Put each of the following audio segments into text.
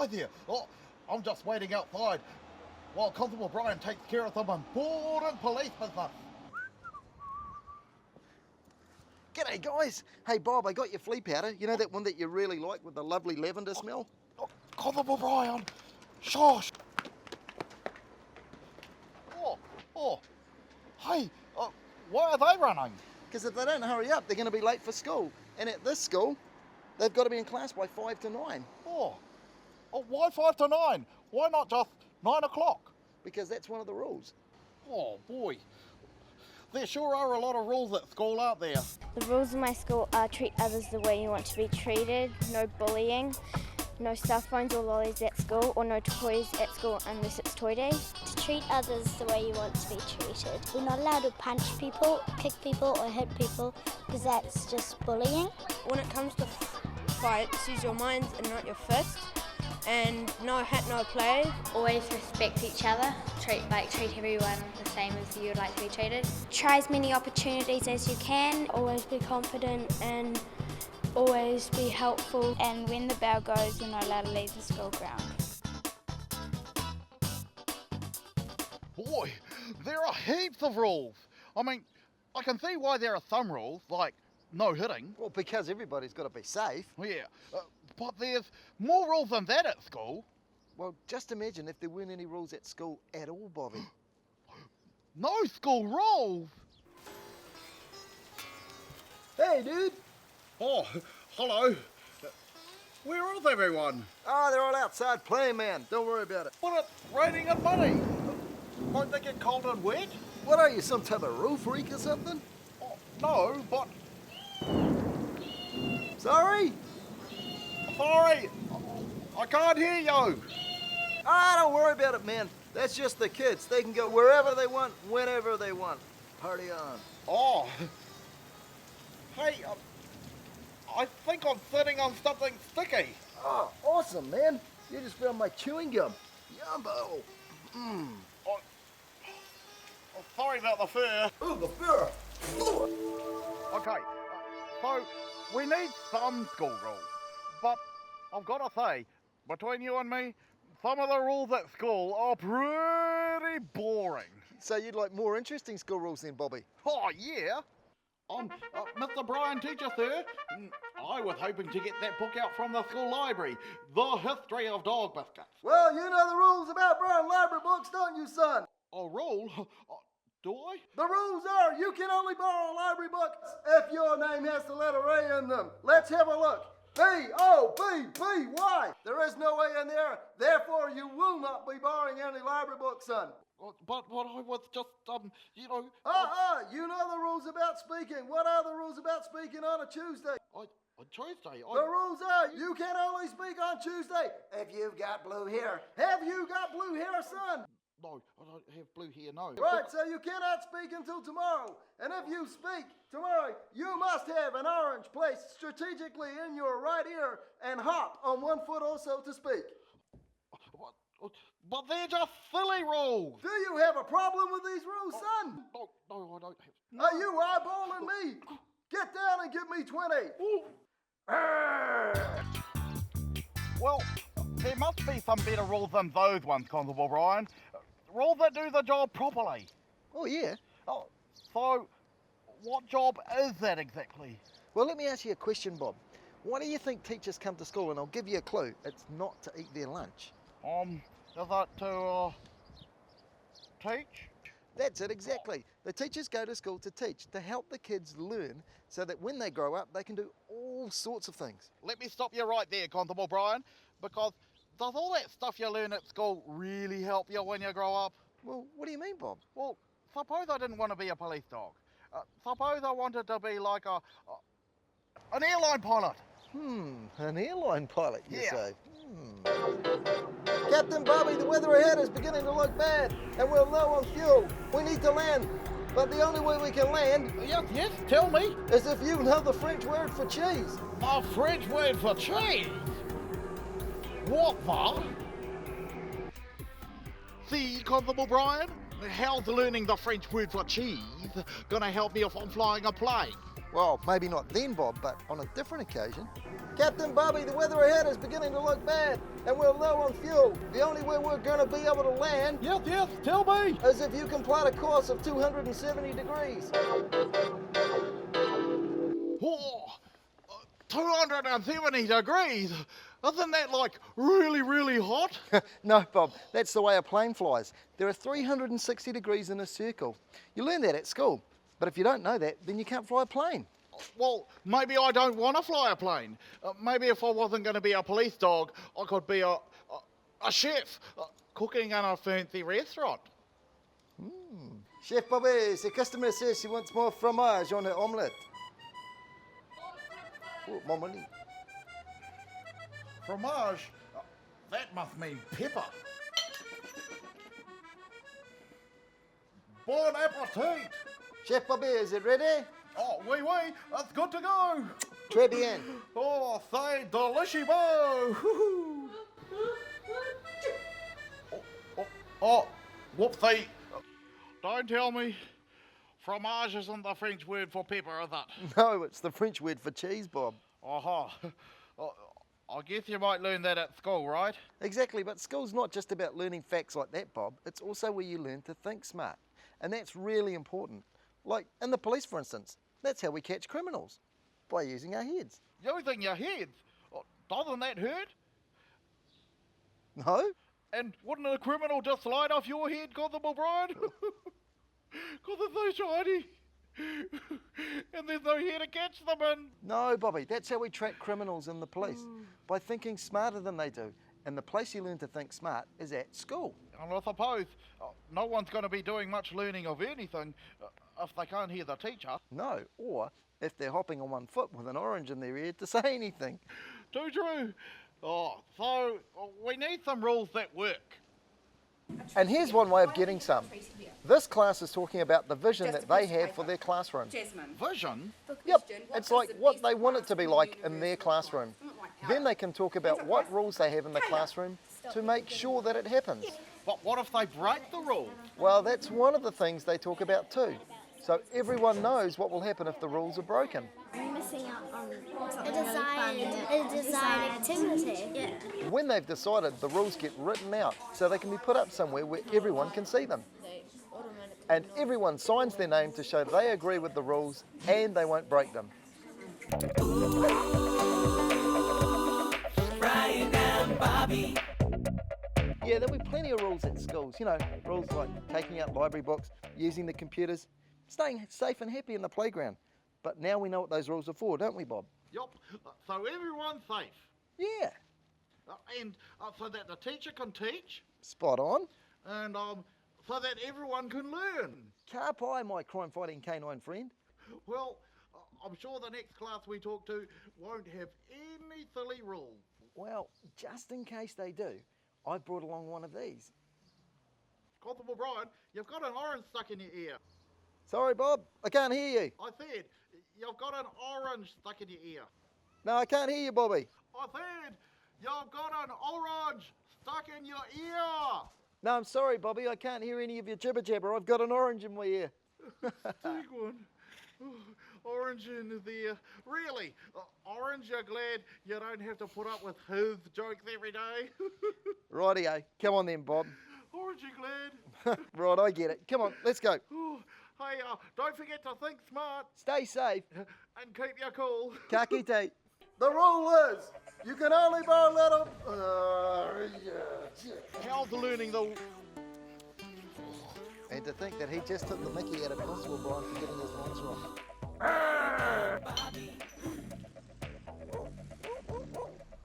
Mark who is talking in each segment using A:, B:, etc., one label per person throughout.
A: Hi there. Oh, I'm just waiting outside while Constable Bryan takes care of some important police business.
B: G'day guys! Hey Bob, I got your flea powder. You know that one that you really like with the lovely lavender smell?
A: Constable Bryan, shush. Oh, hey, why are they running?
B: Because if they don't hurry up, they're going to be late for school. And at this school, they've got to be in class by 5 to 9.
A: Oh, why 5 to 9? Why not just 9 o'clock?
B: Because that's one of the rules.
A: Oh boy, there sure are a lot of rules at school, aren't there?
C: The rules of my school are treat others the way you want to be treated, no bullying, no cell phones or lollies at school, or no toys at school unless it's toy day.
D: To treat others the way you want to be treated. We're not allowed to punch people, kick people or hit people because that's just bullying.
E: When it comes to fights, use your minds and not your fists. And no hit, no play.
F: Always respect each other. Treat everyone the same as you would like to be treated.
C: Try as many opportunities as you can. Always be confident and always be helpful.
D: And when the bell goes, you're not allowed to leave the school ground.
A: Boy, there are heaps of rules. I mean, I can see why there are some rules, like no hitting.
B: Well, because everybody's got to be safe.
A: Yeah, but there's more rules than that at school.
B: Well, just imagine if there weren't any rules at school at all, Bobby.
A: No school rules?
B: Hey, dude!
A: Oh, hello. Where is everyone?
B: Oh, they're all outside playing, man. Don't worry about it.
A: But it's raining and muddy. Won't they get cold and wet?
B: What are you, some type of rule freak or something?
A: Oh, no, but...
B: Sorry?
A: Sorry, I can't hear you.
B: Ah, don't worry about it, man. That's just the kids. They can go wherever they want, whenever they want. Party on.
A: Oh. Hey, I think I'm sitting on something sticky.
B: Oh, awesome, man. You just found my chewing gum. Yumbo. Mmm.
A: Oh, sorry about the fur.
B: Oh, the fur.
A: Okay, so we need some school rules. But I've got to say, between you and me, some of the rules at school are pretty boring.
B: So you'd like more interesting school rules then, Bobby?
A: Oh, yeah. Mr. Bryan, teacher, sir. I was hoping to get that book out from the school library, The History of Dog Biscuits.
B: Well, you know the rules about borrowing library books, don't you, son?
A: A rule? Do I?
B: The rules are you can only borrow library books if your name has the letter A in them. Let's have a look. B-O-B-B-Y. There is no A in there, therefore you will not be borrowing any library books, son.
A: But I was just, you know...
B: You know the rules about speaking. What are the rules about speaking on a Tuesday?
A: On Tuesday?
B: The rules are you can only speak on Tuesday if you've got blue hair. Have you got blue hair, son?
A: No, I don't have blue hair, no.
B: Right, so you cannot speak until tomorrow. And if you speak tomorrow, you must have an orange placed strategically in your right ear and hop on one foot also to speak.
A: But they're just silly rules.
B: Do you have a problem with these rules, son?
A: No, I don't have...
B: No. Are you eyeballing me? Get down and give me 20.
A: Well, there must be some better rules than those ones, Constable Bryan. Rules that do the job properly.
B: Oh, yeah?
A: Oh, so, what job is that exactly?
B: Well, let me ask you a question, Bob. Why do you think teachers come to school? And I'll give you a clue. It's not to eat their lunch.
A: Is that to, teach?
B: That's it, exactly. The teachers go to school to teach, to help the kids learn so that when they grow up, they can do all sorts of things.
A: Let me stop you right there, Constable Bryan, because does all that stuff you learn at school really help you when you grow up?
B: Well, what do you mean, Bob?
A: Well, suppose I didn't want to be a police dog. Suppose I wanted to be like an airline pilot.
B: An airline pilot, you
A: Yeah.
B: say? Captain Bobby, the weather ahead is beginning to look bad, and we're low on fuel. We need to land, but the only way we can land
A: Yes, tell me.
B: is if you know the French word for cheese.
A: The French word for cheese? What the? See, Constable Bryan, how's learning the French word for cheese gonna help me if I'm flying a plane?
B: Well, maybe not then, Bob, but on a different occasion. Captain Bobby, the weather ahead is beginning to look bad, and we're low on fuel. The only way we're going to be able to land
A: Yes, tell me.
B: is if you can plot a course of 270 degrees.
A: Oh, 270 degrees. Isn't that like really, really hot?
B: No, Bob, that's the way a plane flies. There are 360 degrees in a circle. You learn that at school, but if you don't know that, then you can't fly a plane.
A: Well, maybe I don't want to fly a plane. Maybe if I wasn't going to be a police dog, I could be a chef cooking in a fancy restaurant.
B: Chef Bobby, the customer says she wants more fromage on her omelette. Oh, more money.
A: Fromage? That must mean pepper. Bon appetit!
B: Chef Bobby, is it ready?
A: Oh, oui, that's good to go.
B: Très bien.
A: Oh, c'est delicious. Oh, whoopsie. Don't tell me fromage isn't the French word for pepper, is it?
B: No, it's the French word for cheese, Bob.
A: I guess you might learn that at school, right?
B: Exactly, but school's not just about learning facts like that, Bob. It's also where you learn to think smart. And that's really important. Like in the police, for instance. That's how we catch criminals, by using our heads.
A: Using your heads? Doesn't that hurt?
B: No?
A: And wouldn't a criminal just slide off your head, Constable Bryan? Because it's so shiny. And there's no hair to catch them in.
B: No, Bobby, that's how we track criminals in the police, by thinking smarter than they do. And the place you learn to think smart is at school.
A: And I suppose no one's going to be doing much learning of anything if they can't hear the teacher.
B: No, or if they're hopping on one foot with an orange in their ear to say anything.
A: Too true. So we need some rules that work.
B: And here's one way of getting some. This class is talking about the vision that they have for their classroom.
A: Vision?
B: Yep, it's like what they want it to be like in their classroom. Then they can talk about what rules they have in the classroom to make sure that it happens.
A: But what if they break the rules?
B: Well, that's one of the things they talk about too. So everyone knows what will happen if the rules are broken.
D: Missing out on a design activity. Yeah.
B: When they've decided, the rules get written out so they can be put up somewhere where everyone can see them. And everyone signs their name to show they agree with the rules and they won't break them.
G: Bryan and Bobby.
B: Yeah, there'll be plenty of rules at schools. You know, rules like taking out library books, using the computers, staying safe and happy in the playground. But now we know what those rules are for, don't we, Bob?
A: Yup. So everyone's safe.
B: Yeah.
A: And so that the teacher can teach.
B: Spot on.
A: And so that everyone can learn.
B: Car pie, my crime-fighting canine friend.
A: Well, I'm sure the next class we talk to won't have any silly rules.
B: Well, just in case they do, I've brought along one of these.
A: Constable Bryan, you've got an orange stuck in your ear.
B: Sorry, Bob, I can't hear you.
A: I said, you've got an orange stuck in your ear.
B: No, I can't hear you, Bobby.
A: I said, you've got an orange stuck in your ear.
B: No, I'm sorry, Bobby, I can't hear any of your jibber-jabber. I've got an orange in my ear.
A: Big one. Orange in his ear. Really? Orange, you're glad you don't have to put up with his jokes every day?
B: Rightio. Come on then, Bob.
A: Orange, you glad?
B: Right, I get it. Come on, let's go.
A: Hey, don't forget to think smart
B: Stay safe.
A: and keep your cool.
B: Ka kite. The rule is, you can only borrow little...
A: How's learning the...
B: And to think that he just took the mickey out of Constable Bryan for getting his lines wrong.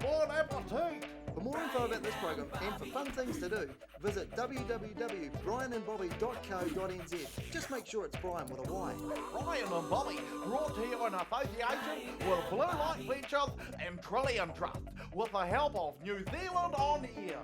A: Bon appetit!
B: For more info about this program and for fun things to do, visit www.bryanandbobby.co.nz. Just make sure it's Bryan with a Y.
A: Bryan and Bobby, brought to you in association with Blue Light Ventures and Trillian Trust, with the help of New Zealand On Air.